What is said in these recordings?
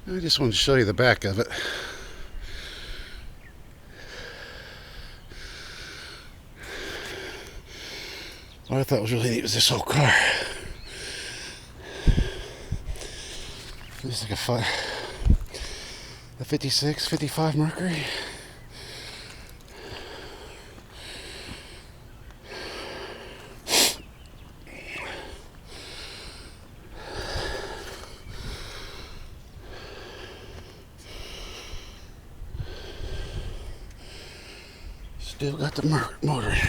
I just wanted to show you the back of it. What I thought was really neat was this whole car. This is like a 56, 55 Mercury. Still got the motor in it.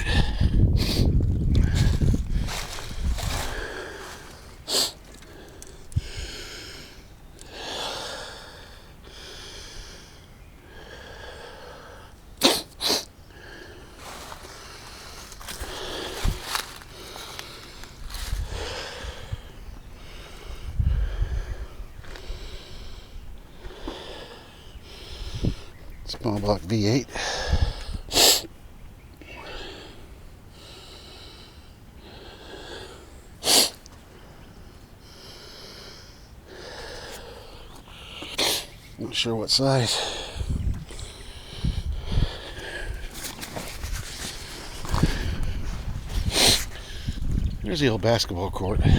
Small block V8. Not sure what size. There's the old basketball court. I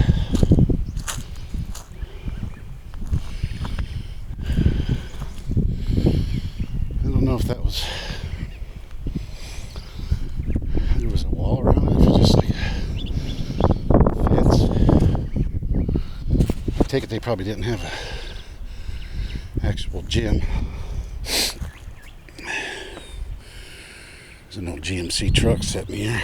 don't know if that was, there was a wall around it, or just like a fence. I take it they probably didn't have an actual gym. There's an old GMC truck sitting here.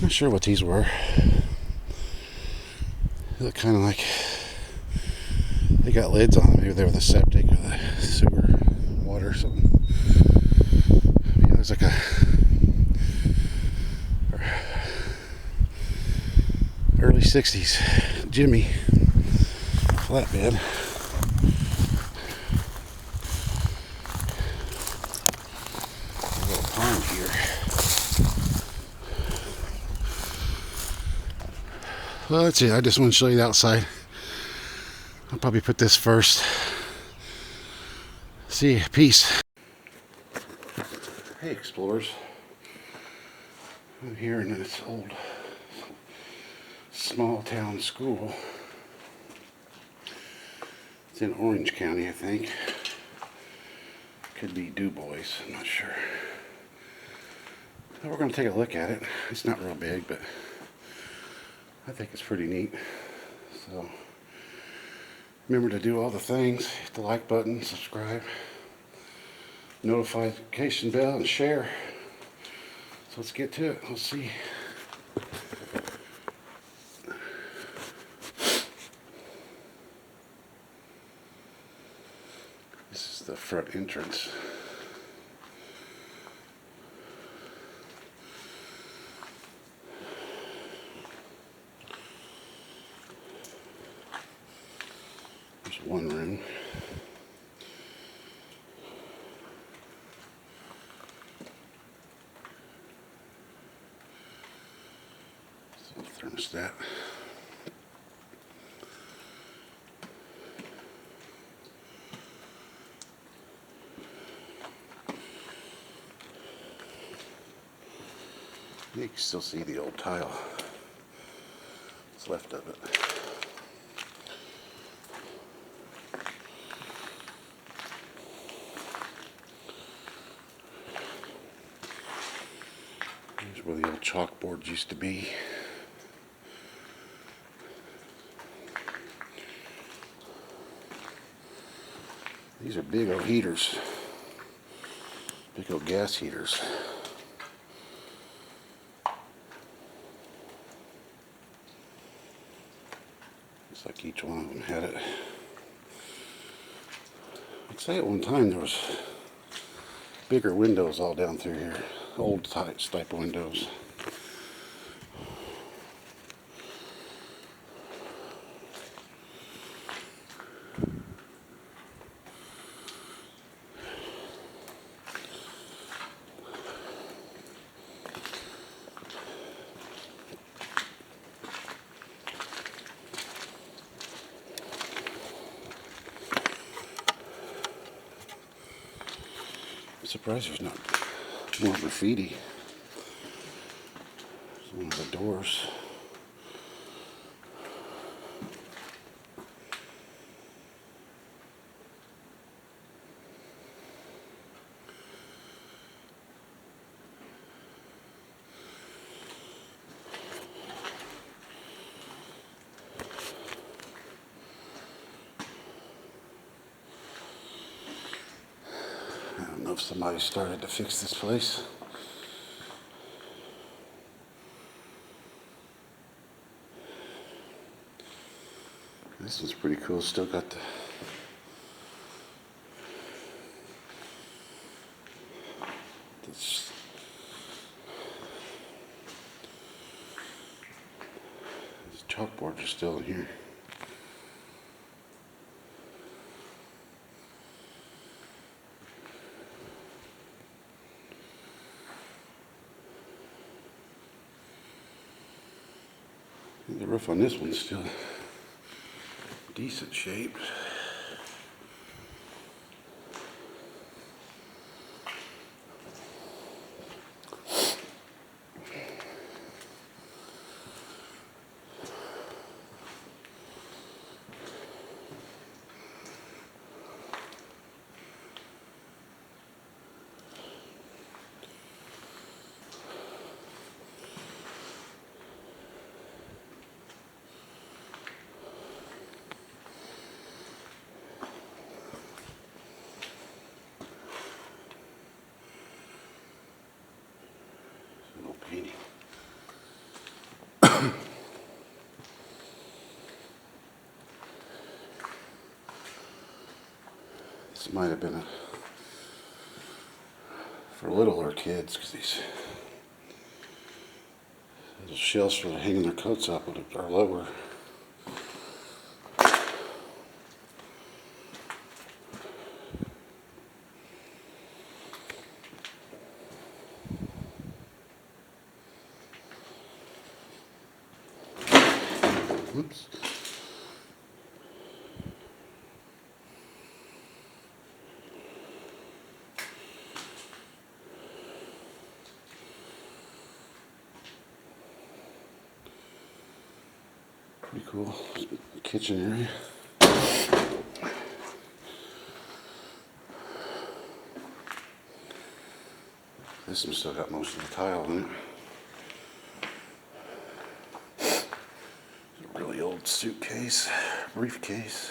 Not sure what these were. They look kind of like they got lids on them. Maybe they were the septic or the sewer water or something. Yeah, it was like a early 60s Jimmy flatbed. A little pond here. Well, that's it. I just want to show you the outside. I'll probably put this first. See you. Peace. Hey, explorers. I'm here in this old small town school. It's in Orange County, I think. Could be Du Bois, I'm not sure. We're going to take a look at it. It's not real big, but I think it's pretty neat. So remember to do all the things. Hit the like button, subscribe, notification bell, and share. So let's get to it. Let's see. This is the front entrance. There's one room. Thermostat. You can still see the old tile. What's left of it. Here's where the old chalkboards used to be. These are big old heaters. Big old gas heaters. Looks like each one of them had it. I'd say at one time there was bigger windows all down through here. Old type of windows. surprised there's not more graffiti. It's one of the doors. I don't know if somebody started to fix this place. This one's pretty cool. Still got the this chalkboards are still in here. The roof on this one's still decent shape. Painting. This might have been for littler kids, because these little shelves for hanging their coats up are lower. Oops. Pretty cool kitchen area. This one still got most of the tile in it. A really old suitcase, briefcase.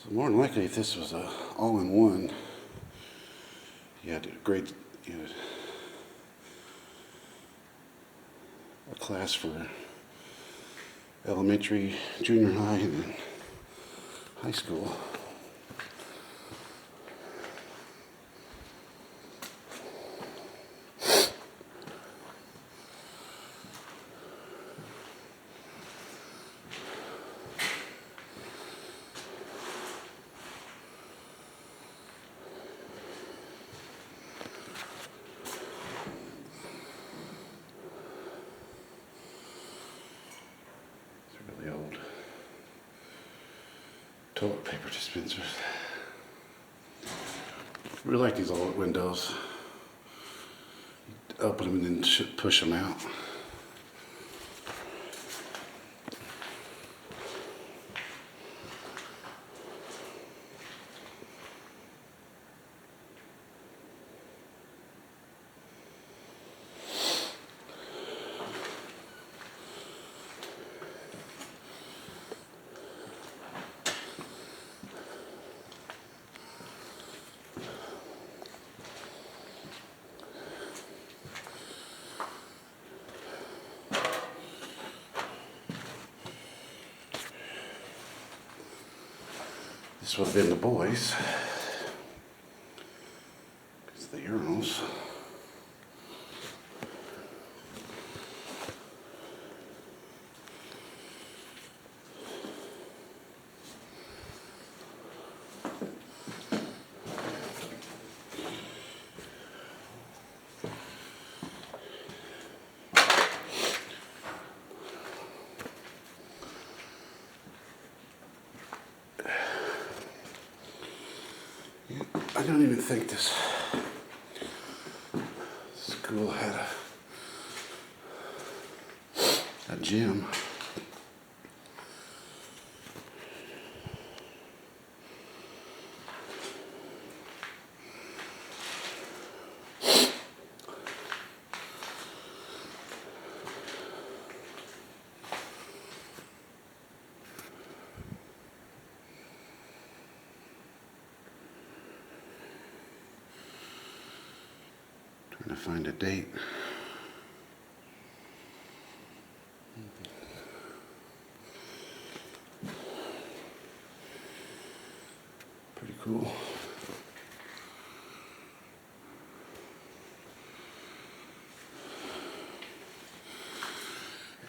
So more than likely, if this was a all-in-one, you had a class for elementary, junior high, and then high school. Really old toilet paper dispensers. I really like these old windows. You open them and then push them out. This would have been the boys. It's the urinals. I don't even think this school had a gym. Trying to find a date. Pretty cool.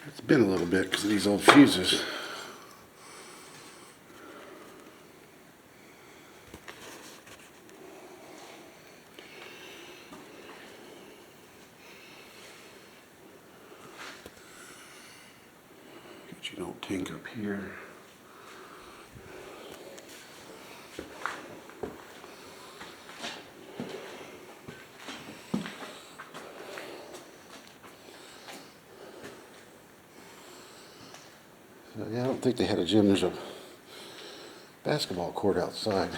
It's been a little bit because of these old fuses. Get you don't tank up here. So, yeah, I don't think they had a gym. There's a basketball court outside.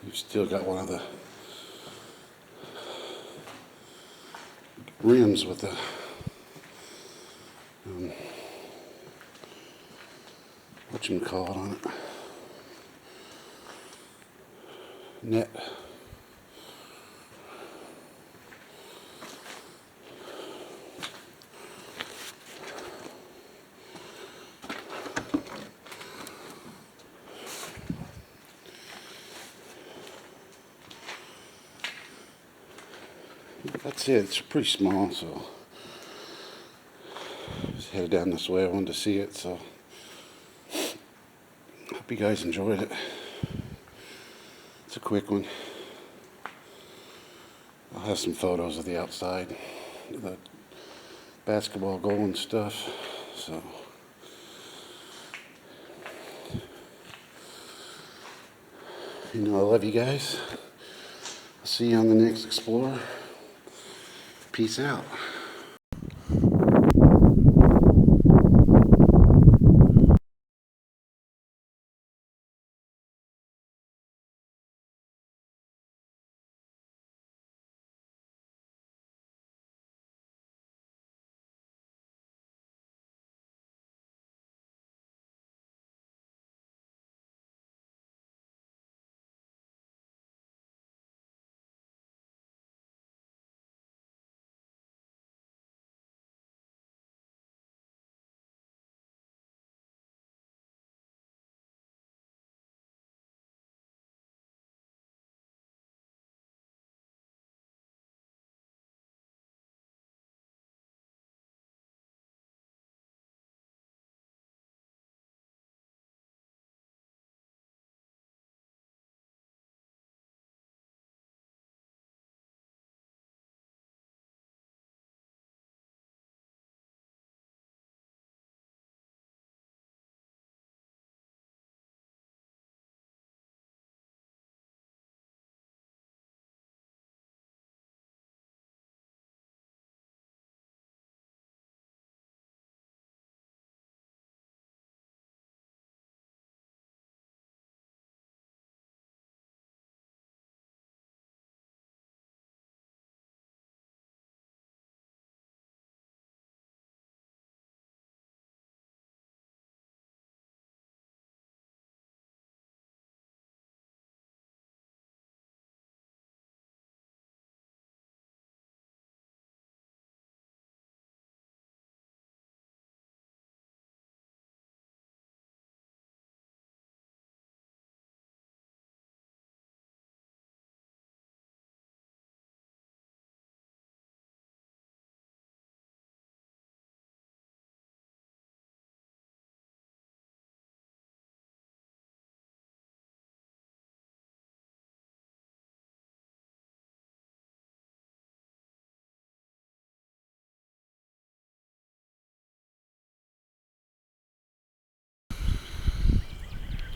You've still got one of the rims with the whatchamacallit on it. Net. That's it. It's pretty small, so just headed down this way. I wanted to see it, so hope you guys enjoyed it. It's a quick one. I'll have some photos of the outside, the basketball goal and stuff. So I love you guys. I'll see you on the next Explorer. Peace out.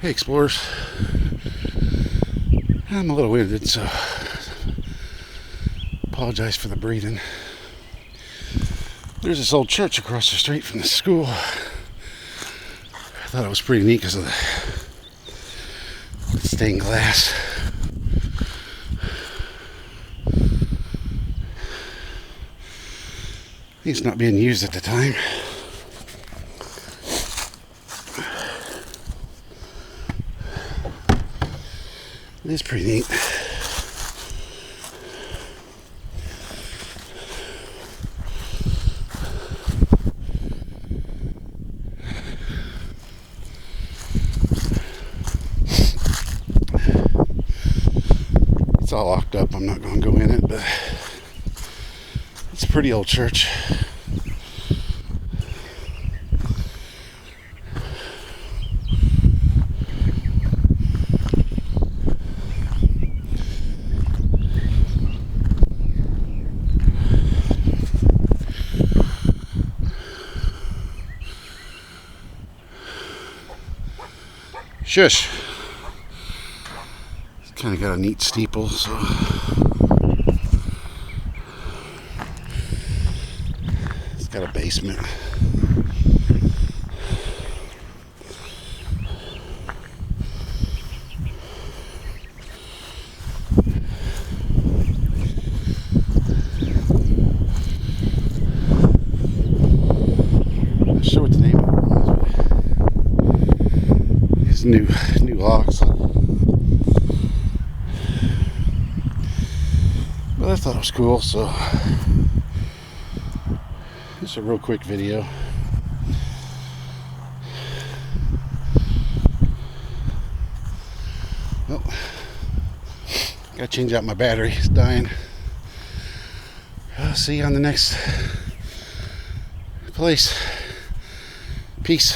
Hey Explorers, I'm a little winded, so apologize for the breathing. There's this old church across the street from the school. I thought it was pretty neat because of the stained glass. It's not being used at the time. It is pretty neat. It's all locked up. I'm not going to go in it, but it's a pretty old church. Shush. It's kind of got a neat steeple, so it's got a basement. Not sure what the name of it was. It's new locks. But I thought it was cool, so just a real quick video. Well, gotta change out my battery, it's dying. I'll see you on the next place. Peace.